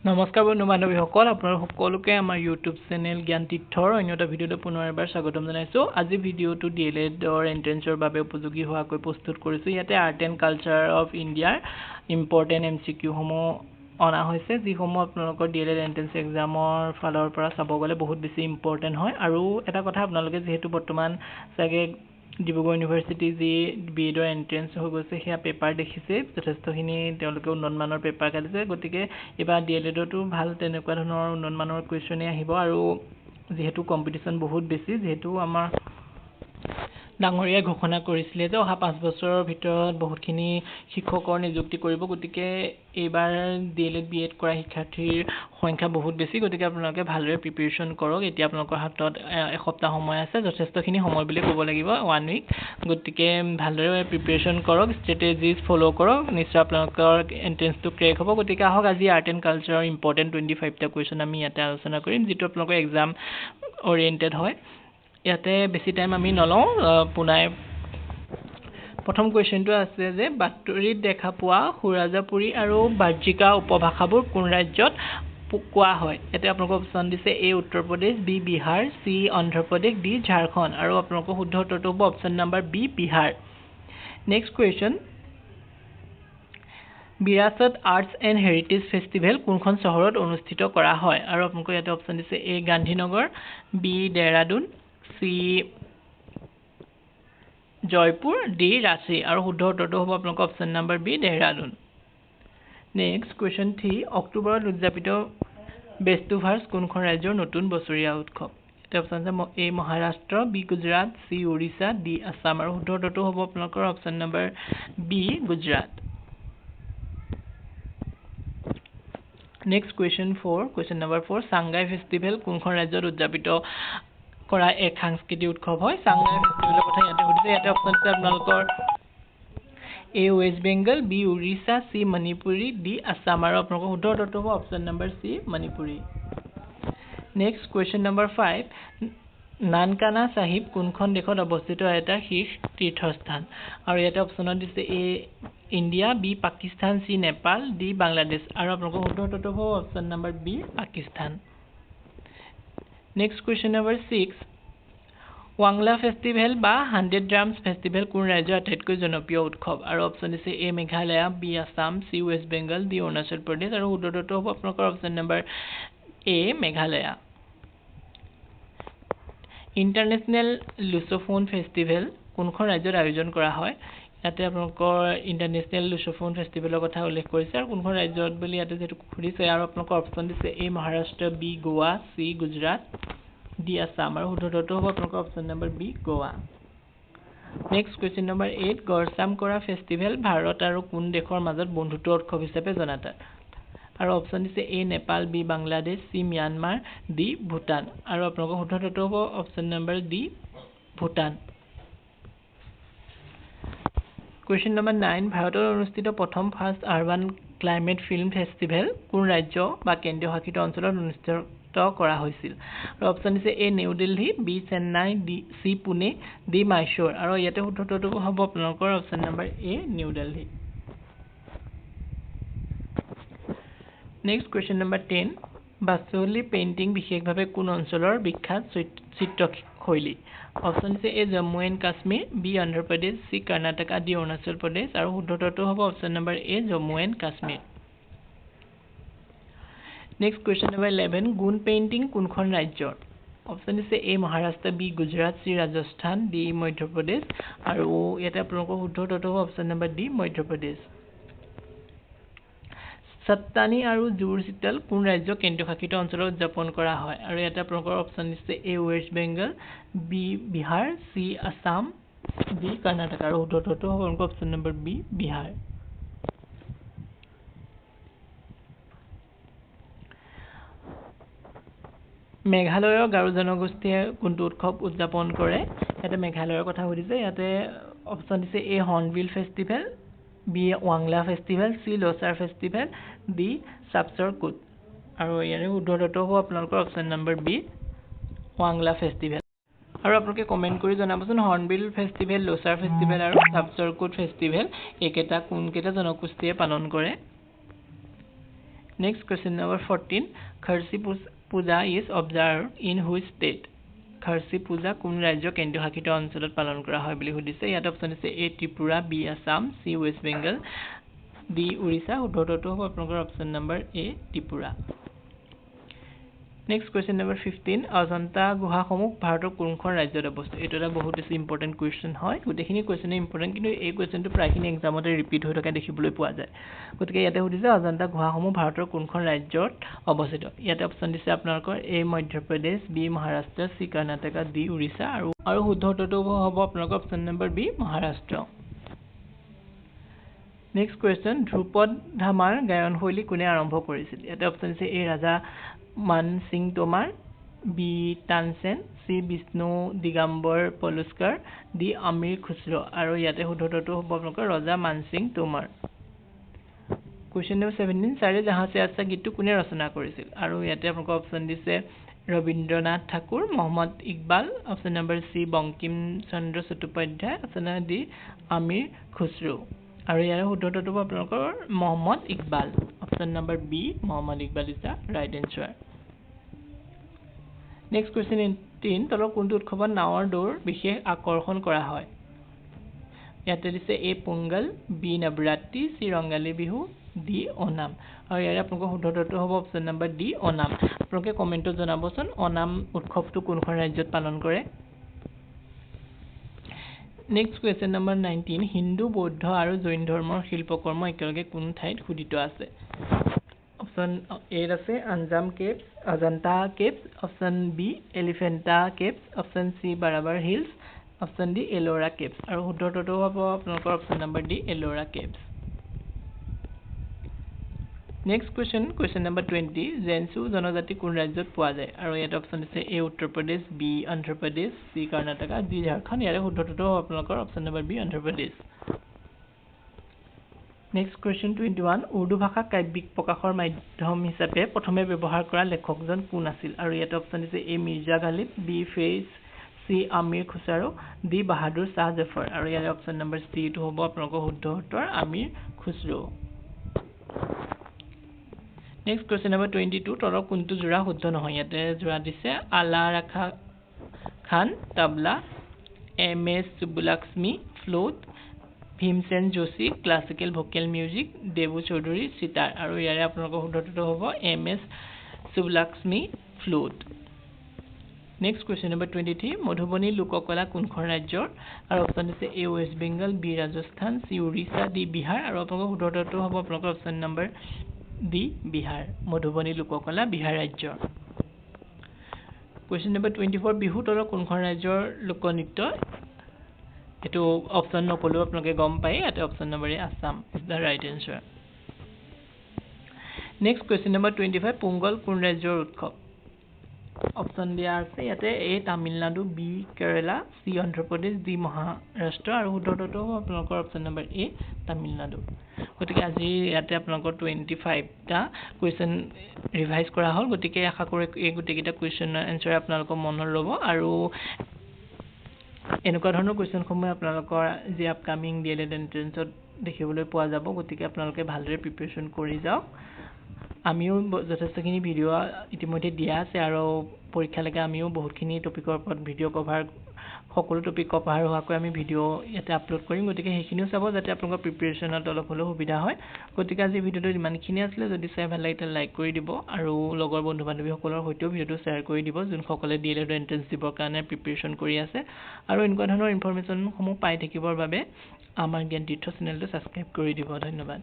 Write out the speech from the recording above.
নমস্কাৰ বন্ধু বান্ধৱীসকল, আপোনাৰ সকলোকে আমাৰ ইউটিউব চেনেল জ্ঞান তীৰ্থৰ অন্য এটা ভিডিঅ'লৈ পুনৰ এবাৰ স্বাগতম জনাইছোঁ। আজি ভিডিঅ'টো DLEDৰ এন্ট্ৰেন্সৰ বাবে উপযোগী হোৱাকৈ প্ৰস্তুত কৰিছোঁ। ইয়াতে আৰ্ট এণ্ড কালচাৰ অফ ইণ্ডিয়াৰ ইম্পৰ্টেণ্ট MCQ সমূহ অনা হৈছে, যিসমূহ আপোনালোকৰ DLED এন্ট্ৰেন্স এক্সামৰ ফালৰ পৰা চাব গ'লে বহুত বেছি ইম্পৰ্টেণ্ট হয়। আৰু এটা কথা, আপোনালোকে যিহেতু বৰ্তমান চাগে ডিব্ৰুগড় ইউনিভাৰ্চিটি যি BEDৰ এন্ট্ৰেন্স হৈ গৈছে, সেয়া পেপাৰ দেখিছে, যথেষ্টখিনি তেওঁলোকে উন্নতমানৰ পেপাৰ কাটিছে। গতিকে এইবাৰ DLEDতো ভাল তেনেকুৱা ধৰণৰ উন্নতমানৰ কুৱেশ্যনে আহিব। আৰু যিহেতু কম্পিটিশ্যন বহুত বেছি, যিহেতু আমাৰ ডাঙৰীয়াই ঘোষণা কৰিছিলে যে অহা 5 বছৰৰ ভিতৰত বহুতখিনি শিক্ষকৰ নিযুক্তি কৰিব। গতিকে এইবাৰ DLED BED কৰা শিক্ষাৰ্থীৰ সংখ্যা বহুত বেছি। গতিকে আপোনালোকে ভালদৰে প্ৰিপেৰেশ্যন কৰক। এতিয়া আপোনালোকৰ হাতত এসপ্তাহ সময় আছে, যথেষ্টখিনি সময় বুলি ক'ব লাগিব, 1 উইক। গতিকে ভালদৰে প্ৰিপেৰেশ্যন কৰক, ষ্ট্ৰেটেজিজ ফ'ল' কৰক, নিশ্চয় আপোনালোকৰ এন্ট্ৰেন্সটো ক্ৰেক হ'ব। গতিকে আহক আজি আৰ্ট এণ্ড কালচাৰৰ ইম্পৰ্টেণ্ট 25টা কুৱেশ্যন আমি ইয়াতে আলোচনা কৰিম, যিটো আপোনালোকৰ এক্সাম অৰিয়েণ্টেড হয়। ইয়াতে বেছি টাইম আমি নলওঁ, পুনাই প্ৰথম কুৱেশ্যনটো আছে যে বাতৰিত দেখা পোৱা সুৰাজাপুৰী আৰু বাজ্ৰিকা উপভাষাবোৰ কোন ৰাজ্যত কোৱা হয়। ইয়াতে আপোনালোকৰ অপশ্যন দিছে A Uttar Pradesh, B Bihar, C Andhra Pradesh, D Jharkhand. আৰু আপোনালোকৰ শুদ্ধ উত্তৰটো হ'ব option number B Bihar. Next question, Virasat arts and heritage festival কোনখন চহৰত অনুষ্ঠিত কৰা হয়। আৰু আপোনালোকৰ ইয়াতে অপশ্যন দিছে A Gandhinagar, B Dehradun, C Jaipur, D Ranchi. আৰু শুদ্ধ উত্তৰটো হ'ব আপোনালোকৰ option number B Dehradun. Next question 3, অক্টোবৰত উদযাপিত বেষ্টুভাৰ্ছ কোনখন ৰাজ্যৰ নতুন বছৰীয়া উৎসৱ। এটা অপশ্যন আছে A Maharashtra, B Gujarat, C Orissa, D Assam. আৰু শুদ্ধ উত্তৰটো হ'ব আপোনালোকৰ option number B Gujarat. Next question 4, question number 4, Sangai festival কোনখন ৰাজ্যত উদযাপিত কৰা এক সাংস্কৃতিক উৎসৱ হয়। চাংগাই ফেষ্টিভেলৰ কথা ইয়াতে সুধিছে। ইয়াতে অপশ্যন আছে আপোনালোকৰ A West Bengal, B Orissa, C Manipuri, D Assam. আৰু আপোনালোকৰ শুদ্ধ উত্তৰটো হ'ব option number C Manipuri. Next question number 5, Nankana Sahib কোনখন দেশত অৱস্থিত এটা শীৰ্ষ তীৰ্থস্থান। আৰু ইয়াতে অপশ্যনত দিছে A India, B Pakistan, C Nepal, D Bangladesh. আৰু আপোনালোকৰ শুদ্ধ উত্তৰটো হ'ব option number B Pakistan. Next question number 6, ৱাংলা ফেষ্টিভেল বা 100 ড্ৰামছ ফেষ্টিভেল কোন ৰাজ্যৰ আটাইতকৈ জনপ্ৰিয় উৎসৱ। আৰু অপশ্যন দিছে A Meghalaya, B Assam, C West Bengal, D Arunachal Pradesh. আৰু শুদ্ধ উত্তৰটো হ'ব আপোনালোকৰ option number A Meghalaya. International Lusophone festival কোনখন ৰাজ্যত আয়োজন কৰা হয়। ইয়াতে আপোনালোকৰ ইণ্টাৰনেশ্যনেল লুচোফোন ফেষ্টিভেলৰ কথা উল্লেখ কৰিছে আৰু কোনখন ৰাজ্যত বুলি ইয়াতে যিহেতু সুধিছে। আৰু আপোনালোকৰ অপশ্যন দিছে A Maharashtra, B Goa, C Gujarat, D Assam. আৰু শুদ্ধ উত্তৰটো হ'ব আপোনালোকৰ অপশ্যন নম্বৰ B গোৱা। নেক্সট কুৱেশ্যন নম্বৰ 8, গড়চাম কৰা ফেষ্টিভেল ভাৰত আৰু কোন দেশৰ মাজত বন্ধুত্ব উৎসৱ হিচাপে জনাজাত। আৰু অপশ্যন দিছে A Nepal, B Bangladesh, C Myanmar, D Bhutan. আৰু আপোনালোকৰ শুদ্ধ উত্তৰটো হ'ব option number D Bhutan. Question number 9, ভাৰতত অনুষ্ঠিত প্ৰথম first urban climate film festival কোন ৰাজ্য বা কেন্দ্ৰীয় শাসিত অঞ্চলত অনুষ্ঠিত কৰা হৈছিল। আৰু অপশ্যন দিছে A New Delhi, B Chennai, C Pune, D Mysore. আৰু ইয়াতে শুদ্ধ উত্তৰটো হ'ব আপোনালোকৰ option number A New Delhi. Next question number 10, Basohli painting বিশেষভাৱে কোন অঞ্চলৰ বিখ্যাত চিত্ৰশৈলী। অপশ্যন দিছে A Jammu and Kashmir, B Andhra Pradesh, C Karnataka, D Arunachal Pradesh. আৰু শুদ্ধ উত্তৰটো হ'ব option number A Jammu and Kashmir. Next question number 11, Gond painting কোনখন ৰাজ্যৰ। অপশ্যন দিছে A Maharashtra, B Gujarat, C Rajasthan, D Madhya Pradesh. আৰু ইয়াতে আপোনালোকৰ শুদ্ধ উত্তৰটো হ'ব অপশ্যন নম্বৰ D মধ্যপ্ৰদেশ। সত্তানী আৰু জোৰ চিতল কোন ৰাজ্যৰ কেন্দ্ৰীয় শাসিত অঞ্চলত উদযাপন কৰা হয়। আৰু ইয়াতে আপোনালোকৰ অপশ্যন দিছে A West Bengal, B Bihar, C Assam, D Karnataka. আৰু শুদ্ধ উত্তৰটো হ'ব আপোনালোকৰ অপশ্যন নম্বৰ B বিহাৰ। মেঘালয়ৰ গাৰো জনগোষ্ঠীয়ে কোনটো উৎসৱ উদযাপন কৰে। ইয়াতে মেঘালয়ৰ কথা সুধিছে। ইয়াতে অপশ্যন দিছে A হৰ্ণবিল ফেষ্টিভেল, B ৱাংলা festival, C Losar festival, D Chapchar Kut. আৰু ইয়াৰে শুদ্ধ উত্তৰটো হ'ব আপোনালোকৰ অপশ্যন নম্বৰ B ৱাংলা ফেষ্টিভেল। আৰু আপোনালোকে কমেণ্ট কৰি জনাবচোন হৰ্ণবিল ফেষ্টিভেল, লোচাৰ ফেষ্টিভেল আৰু চাপচৰ কুট ফেষ্টিভেল এইকেইটা কোনকেইটা জনগোষ্ঠীয়ে পালন কৰে। Next question number 14. Kharsi Puja is observed in which state? Kharsi Puja কোন ৰাজ্য কেন্দ্ৰীয় শাসিত অঞ্চলত পালন কৰা হয় বুলি সুধিছে ইয়াত অপচন আছে A Tripura B Assam C West Bengal D Orissa উত্তৰটো হ'ব আপোনালোকৰ option number A Tripura Next question number 15 Ajanta গুহাসমূহ ভাৰতৰ কোনখন ৰাজ্যত অৱস্থিত এটো এটা বহুত বেছি ইম্পৰ্টেন্ট কোৱেশ্চন হয় গোটেইখিনি কোৱেশ্চন ইম্পৰ্টেন্ট কিন্তু এই কোৱেশ্চনটো প্ৰায়খিনি এক্সামতে ৰিপিট হৈ থকা দেখিবলৈ পোৱা যায় গতিকে ইয়াতে সুধিছে অজন্তা গুহাসমূহ ভাৰতৰ কোনখন ৰাজ্যত অৱস্থিত ইয়াতে অপচন দিছে আপোনালোকৰ A Madhya Pradesh B Maharashtra C Karnataka D Orissa আৰু শুদ্ধটো হ'ব আপোনালোকৰ option number B Maharashtra Next question Dhrupad Dhamar গায়ন শৈলী কোনে আৰম্ভ কৰিছিল ইয়াতে অপচন আছে A ৰাজা মান সিং তোমাৰ B Tansen C Bishnu Digambar Paluskar D Amir Khusro আৰু ইয়াতে শুদ্ধটো হ'ব আপোনালোকৰ ৰজা মান সিং তোমাৰ Question number 17 সাৰে জাহাঁ সে আচ্ছা গীতটো কোনে ৰচনা কৰিছিল আৰু ইয়াতে আপোনালোকৰ অপচন দিছে Rabindranath Thakur Mohammad Iqbal option number C Bankim Chandra Chattopadhyay option D Amir Khusro আৰু ইয়াৰে শুদ্ধটো হ'ব আপোনালোকৰ Mohammad Iqbal option number B Mohammad Iqbal is the right answer Next question 18 তলৰ কোনটো উৎসৱত নাৱৰ দৌৰ বিশেষ আকৰ্ষণ কৰা হয় ইয়াতে দিছে A Pongal B Navratri C Rongali Bihu D Onam আৰু ইয়াৰে আপোনালোকৰ শুদ্ধটো হ'ব অপচন নম্বৰ D ওনাম আপোনালোকে কমেন্টত জনাবচোন ওনাম উৎসৱটো কোনখন ৰাজ্যত পালন কৰে Next question number 19 হিন্দু বৌদ্ধ আৰু জৈন ধৰ্মৰ শিল্পকৰ্ম একেলগে কোন ঠাইত খুদিত আছে Option A আছে আঞ্জাম caves Ajanta caves Option B Elephanta caves Option C Barabar hills Option D Ellora caves আৰু শুদ্ধটো হ'ব আপোনালোকৰ option number D Ellora caves Next question number 20 জেনছু জনজাতি কোন ৰাজ্যত পোৱা যায় আৰু ইয়াত অপচন আছে A Uttar Pradesh B Andhra Pradesh C Karnataka D Jharkhand ইয়াৰে শুদ্ধটো হ'ব আপোনালোকৰ option number B Andhra Pradesh Next question 21 Urdu ভাষা কাব্যিক প্ৰকাশৰ মাধ্যম হিচাপে প্ৰথমে ব্যৱহাৰ কৰা লেখকজন কোন আছিল আৰু ইয়াত অপচন আছে A Mirza Ghalib B Faiz C Amir Khusro D Bahadur Shah Zafar আৰু ইয়াৰে অপচন নম্বৰ C টো হ'ব আপোনালোকৰ শুদ্ধ উত্তৰ আমিৰ খুসৰো Next question number 22 তলৰ কোনটো জোৰা শুদ্ধ নহয় ইয়াতে জোৰা দিছে Alla Rakha Khan tabla MS Subbulakshmi flute Bhimsen Joshi classical vocal music Debu Chaudhuri sitar আৰু ইয়াৰে আপোনালোকৰ শুদ্ধটো হ'ব MS Subbulakshmi flute Next question number 23 Madhubani লোককলা কোনখন ৰাজ্যৰ আৰু অপচন আছে A West Bengal B Rajasthan C Orissa D Bihar আৰু আপোনালোকৰ শুদ্ধটো হ'ব আপোনালোকৰ option number D Bihar Madhubani লোককলা বিহাৰ ৰাজ্যৰ Question number 24 বিহু তলৰ কোনখন ৰাজ্যৰ লোকনৃত্য এটো অপচন নকলো আপোনালোকে গম পায় এটা option number A Assam is the right answer Next question number 25 Pongal কোন ৰাজ্যৰ উৎসৱ অপচন দিয়া আছে ইয়াতে A Tamil Nadu B Kerala C Andhra Pradesh D Maharashtra আৰু শুদ্ধটো হ'ব আপোনালোকৰ অপচন নম্বৰ A তামিলনাডু গতিকে আজি ইয়াতে আপোনালোকৰ 25 টা কোৱেশ্চন ৰিভাইজ কৰা হ'ল গতিকে আশা কৰো এই গোটেইটা কোৱেশ্চনৰ এনসাৰ আপোনালোকৰ মনত ৰব আৰু এনেকুৱা ধৰণৰ কোৱেশ্চন সমূহ আপোনালোকৰ যে আপকামিং ডিএলএড এন্ট্ৰেন্সত দেখিবলৈ পোৱা যাব গতিকে আপোনালোকে ভালদৰে প্ৰিপাৰেচন কৰি যাওক আমিও যথেষ্টখিনি ভিডিও ইতিমধ্যে দিয়া আছে আৰু পৰীক্ষালৈকে আমিও বহুতখিনি টপিকৰ ওপৰত ভিডিও কভাৰ সকলো টপিক কভাৰ হোৱাকৈ আমি ভিডিও ইয়াতে আপলোড কৰিম গতিকে সেইখিনিও চাব যাতে আপোনালোকৰ প্ৰিপাৰেচনত অলপ হলেও সুবিধা হয় গতিকে আজি ভিডিওটো ইমানখিনি আছিল যদি চাই ভাল লাগিলে লাইক কৰি দিব আৰু লগৰ বন্ধু বান্ধৱীসকলৰ সৈতেও ভিডিওটো শ্বেয়াৰ কৰি দিব যোনসকলে ডিএলএড এন্ট্ৰেন্স দিবৰ কাৰণে প্ৰিপাৰেচন কৰি আছে আৰু এনেকুৱা ধৰণৰ ইনফৰমেশন সমূহ পাই থাকিবৰ বাবে আমাৰ জ্ঞান তীৰ্থ চেনেলটো সাবস্ক্ৰাইব কৰি দিব ধন্যবাদ